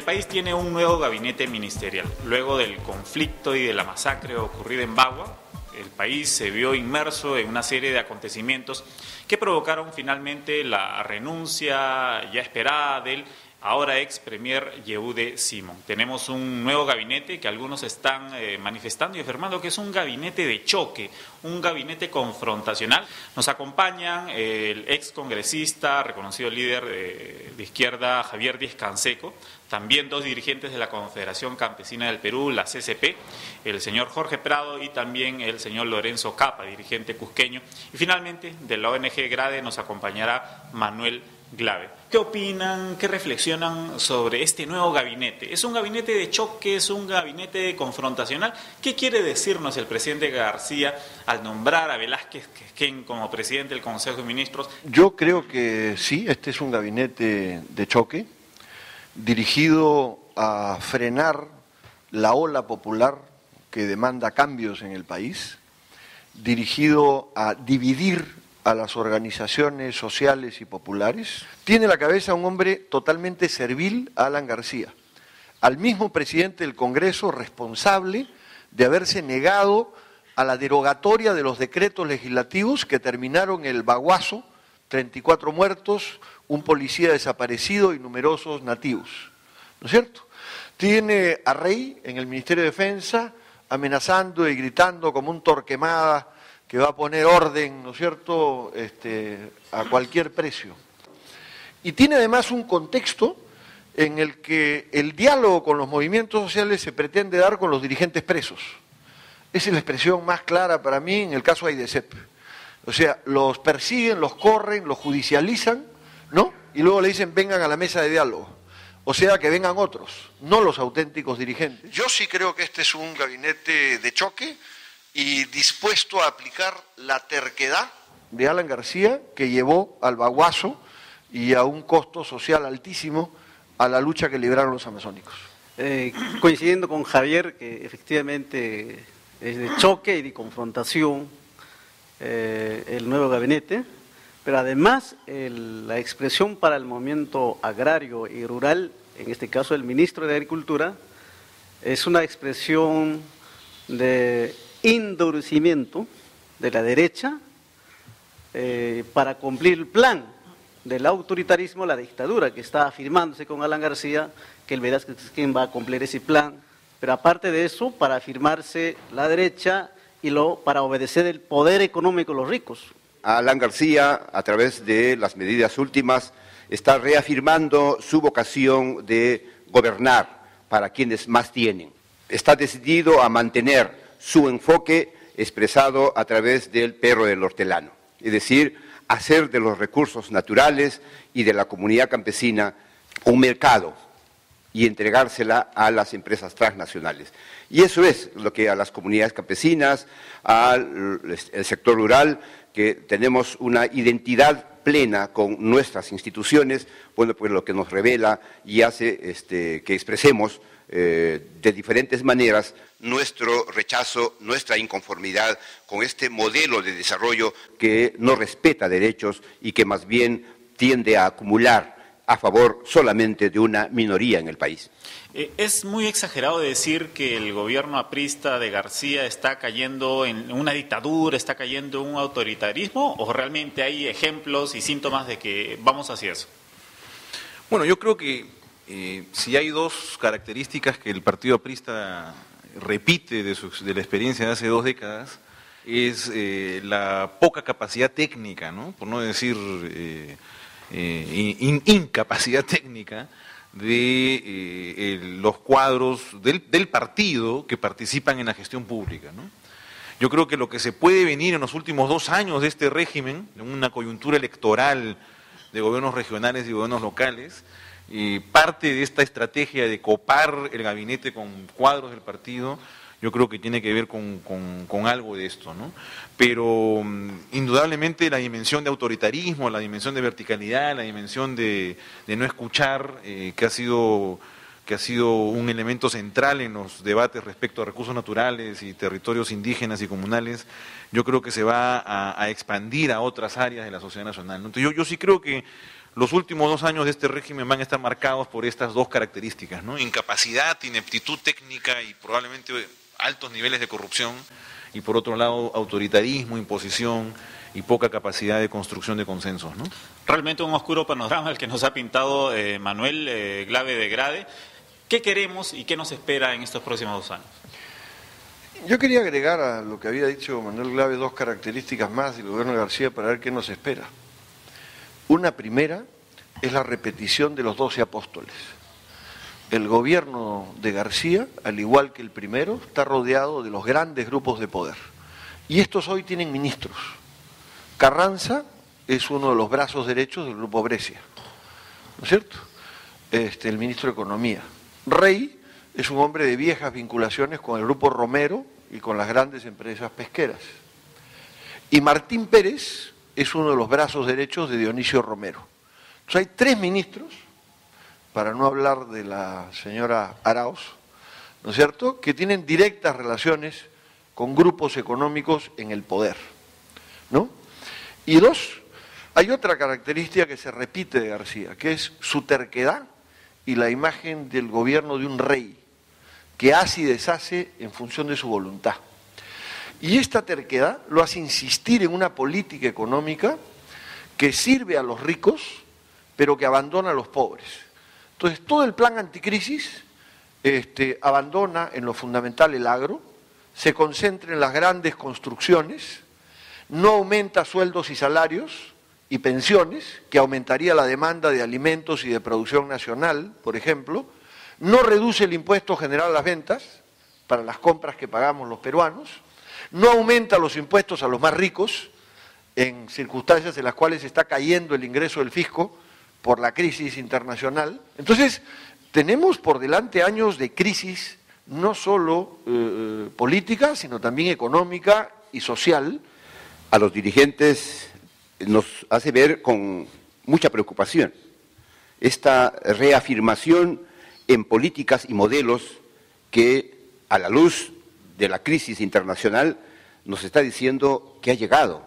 El país tiene un nuevo gabinete ministerial. Luego del conflicto y de la masacre ocurrida en Bagua, el país se vio inmerso en una serie de acontecimientos que provocaron finalmente la renuncia ya esperada del ahora ex premier Yehude Simón. Tenemos un nuevo gabinete que algunos están manifestando y afirmando que es un gabinete de choque, un gabinete confrontacional. Nos acompañan el ex congresista, reconocido líder de izquierda, Javier Díez Canseco, también dos dirigentes de la Confederación Campesina del Perú, la CCP, el señor Jorge Prado y también el señor Lorenzo Capa, dirigente cusqueño. Y finalmente, de la ONG Grade nos acompañará Manuel Glave. ¿Qué opinan, qué reflexionan sobre este nuevo gabinete? ¿Es un gabinete de choque, es un gabinete confrontacional? ¿Qué quiere decirnos el presidente García al nombrar a Velázquez Quezquén como presidente del Consejo de Ministros? Yo creo que sí, este es un gabinete de choque, dirigido a frenar la ola popular que demanda cambios en el país, dirigido a dividir a las organizaciones sociales y populares. Tiene a la cabeza un hombre totalmente servil a Alan García, al mismo presidente del Congreso responsable de haberse negado a la derogatoria de los decretos legislativos que terminaron el Baguazo, 34 muertos, un policía desaparecido y numerosos nativos, ¿no es cierto? Tiene a Rey en el Ministerio de Defensa amenazando y gritando como un Torquemada que va a poner orden, ¿no es cierto?, a cualquier precio. Y tiene además un contexto en el que el diálogo con los movimientos sociales se pretende dar con los dirigentes presos. Esa es la expresión más clara para mí en el caso de Aidesep. O sea, los persiguen, los corren, los judicializan, ¿no? Y luego le dicen vengan a la mesa de diálogo. O sea, que vengan otros, no los auténticos dirigentes. Yo sí creo que este es un gabinete de choque y dispuesto a aplicar la terquedad de Alan García, que llevó al Baguazo y a un costo social altísimo a la lucha que libraron los amazónicos. Coincidiendo con Javier, que efectivamente es de choque y de confrontación el nuevo gabinete, pero además la expresión para el movimiento agrario y rural, en este caso el ministro de Agricultura, es una expresión de endurecimiento de la derecha para cumplir el plan del autoritarismo, la dictadura que está afirmándose con Alan García, que el Velázquez Quezquén va a cumplir ese plan, pero aparte de eso, para afirmarse la derecha y para obedecer el poder económico de los ricos. Alan García, a través de las medidas últimas, está reafirmando su vocación de gobernar para quienes más tienen. Está decidido a mantener su enfoque expresado a través del perro del hortelano, es decir, hacer de los recursos naturales y de la comunidad campesina un mercado y entregársela a las empresas transnacionales. Y eso es lo que a las comunidades campesinas, al sector rural, que tenemos una identidad plena con nuestras instituciones, bueno, pues lo que nos revela y hace que expresemos de diferentes maneras nuestro rechazo, nuestra inconformidad con este modelo de desarrollo que no respeta derechos y que más bien tiende a acumular a favor solamente de una minoría en el país. ¿Es muy exagerado decir que el gobierno aprista de García está cayendo en una dictadura, está cayendo en un autoritarismo, o realmente hay ejemplos y síntomas de que vamos hacia eso? Bueno, yo creo que si hay dos características que el partido aprista repite de la experiencia de hace 2 décadas, es la poca capacidad técnica, ¿no?, por no decir incapacidad técnica de los cuadros del partido que participan en la gestión pública, ¿no? Yo creo que lo que se puede venir en los últimos 2 años de este régimen, en una coyuntura electoral de gobiernos regionales y gobiernos locales, parte de esta estrategia de copar el gabinete con cuadros del partido, yo creo que tiene que ver con algo de esto, ¿no? Pero indudablemente la dimensión de autoritarismo, la dimensión de verticalidad, la dimensión de no escuchar, que ha sido un elemento central en los debates respecto a recursos naturales y territorios indígenas y comunales, yo creo que se va a expandir a otras áreas de la sociedad nacional, ¿no? Entonces yo sí creo que los últimos 2 años de este régimen van a estar marcados por estas dos características, ¿no? Incapacidad, ineptitud técnica y probablemente altos niveles de corrupción, y por otro lado autoritarismo, imposición y poca capacidad de construcción de consensos, ¿no? Realmente un oscuro panorama el que nos ha pintado Manuel Glave de Grade. ¿Qué queremos y qué nos espera en estos próximos 2 años? Yo quería agregar a lo que había dicho Manuel Glave 2 características más del gobierno de García para ver qué nos espera. Una primera es la repetición de los 12 apóstoles. El gobierno de García, al igual que el primero, está rodeado de los grandes grupos de poder. Y estos hoy tienen ministros. Carranza es uno de los brazos derechos del grupo Brescia, ¿no es cierto? El ministro de Economía. Rey es un hombre de viejas vinculaciones con el grupo Romero y con las grandes empresas pesqueras. Y Martín Pérez es uno de los brazos derechos de Dionisio Romero. Entonces hay 3 ministros, para no hablar de la señora Arauz, ¿no es cierto?, que tienen directas relaciones con grupos económicos en el poder, ¿no? Y 2, hay otra característica que se repite de García, que es su terquedad y la imagen del gobierno de un rey, que hace y deshace en función de su voluntad. Y esta terquedad lo hace insistir en una política económica que sirve a los ricos, pero que abandona a los pobres. Entonces, todo el plan anticrisis abandona en lo fundamental el agro, se concentra en las grandes construcciones, no aumenta sueldos y salarios y pensiones, que aumentaría la demanda de alimentos y de producción nacional, por ejemplo, no reduce el impuesto general a las ventas para las compras que pagamos los peruanos, no aumenta los impuestos a los más ricos en circunstancias en las cuales está cayendo el ingreso del fisco por la crisis internacional. Entonces, tenemos por delante años de crisis, no solo política, sino también económica y social. A los dirigentes nos hace ver con mucha preocupación esta reafirmación en políticas y modelos que, a la luz de la crisis internacional, nos está diciendo que ha llegado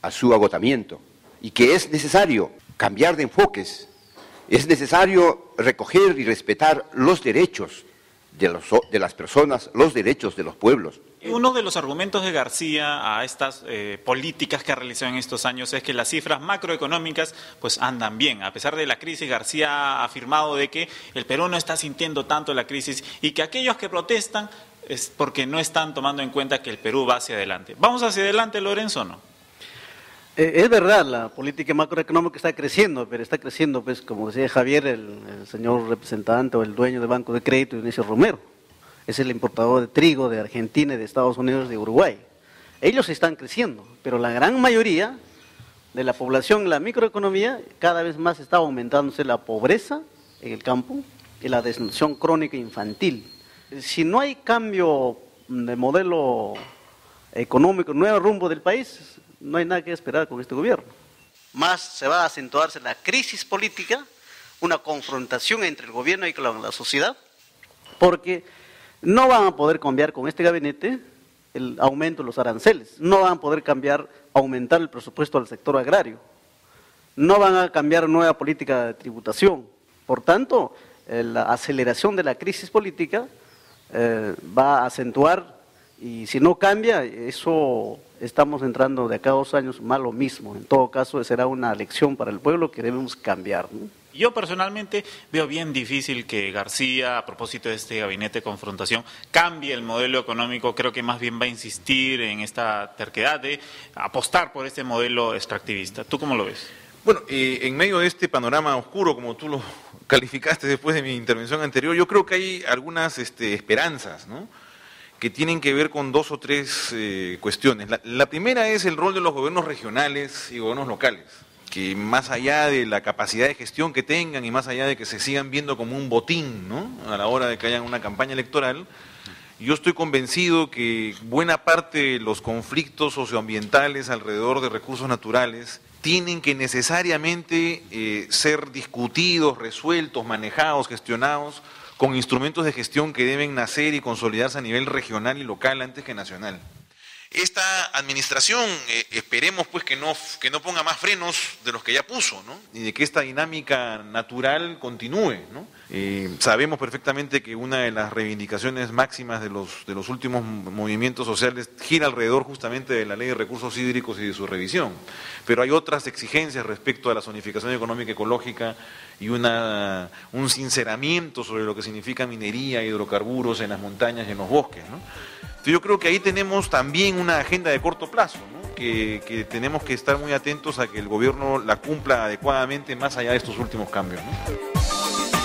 a su agotamiento y que es necesario cambiar de enfoques, es necesario recoger y respetar los derechos de las personas, los derechos de los pueblos. Uno de los argumentos de García a estas políticas que ha realizado en estos años es que las cifras macroeconómicas pues andan bien. A pesar de la crisis, García ha afirmado de que el Perú no está sintiendo tanto la crisis y que aquellos que protestan es porque no están tomando en cuenta que el Perú va hacia adelante. ¿Vamos hacia adelante, Lorenzo, o no? Es verdad, la política macroeconómica está creciendo, pero está creciendo, pues, como decía Javier, el señor representante o el dueño del Banco de Crédito, Dionisio Romero. Es el importador de trigo de Argentina, de Estados Unidos, de Uruguay. Ellos están creciendo, pero la gran mayoría de la población, la microeconomía, cada vez más está aumentándose la pobreza en el campo y la desnutrición crónica infantil. Si no hay cambio de modelo económico, nuevo rumbo del país, no hay nada que esperar con este gobierno. Más se va a acentuarse la crisis política, una confrontación entre el gobierno y la sociedad, porque no van a poder cambiar con este gabinete el aumento de los aranceles, no van a poder aumentar el presupuesto al sector agrario, no van a cambiar nueva política de tributación. Por tanto, la aceleración de la crisis política va a acentuar, y si no cambia, eso estamos entrando de acá a 2 años más lo mismo. En todo caso, será una lección para el pueblo que debemos cambiar, ¿no? Yo personalmente veo bien difícil que García, a propósito de este gabinete de confrontación, cambie el modelo económico. Creo que más bien va a insistir en esta terquedad de apostar por este modelo extractivista. ¿Tú cómo lo ves? Bueno, en medio de este panorama oscuro, como tú lo calificaste después de mi intervención anterior, yo creo que hay algunas esperanzas, ¿no?, que tienen que ver con 2 o 3 cuestiones. La primera es el rol de los gobiernos regionales y gobiernos locales, que más allá de la capacidad de gestión que tengan y más allá de que se sigan viendo como un botín, ¿no?, a la hora de que haya una campaña electoral, yo estoy convencido que buena parte de los conflictos socioambientales alrededor de recursos naturales tienen que necesariamente ser discutidos, resueltos, manejados, gestionados con instrumentos de gestión que deben nacer y consolidarse a nivel regional y local antes que nacional. Esta administración, esperemos pues que no ponga más frenos de los que ya puso, ¿no? Y de que esta dinámica natural continúe, ¿no? Sabemos perfectamente que una de las reivindicaciones máximas de los últimos movimientos sociales gira alrededor justamente de la Ley de Recursos Hídricos y de su revisión, pero hay otras exigencias respecto a la zonificación económica ecológica y un sinceramiento sobre lo que significa minería, hidrocarburos en las montañas y en los bosques, ¿no? Entonces yo creo que ahí tenemos también una agenda de corto plazo, ¿no? que tenemos que estar muy atentos a que el gobierno la cumpla adecuadamente más allá de estos últimos cambios, ¿no?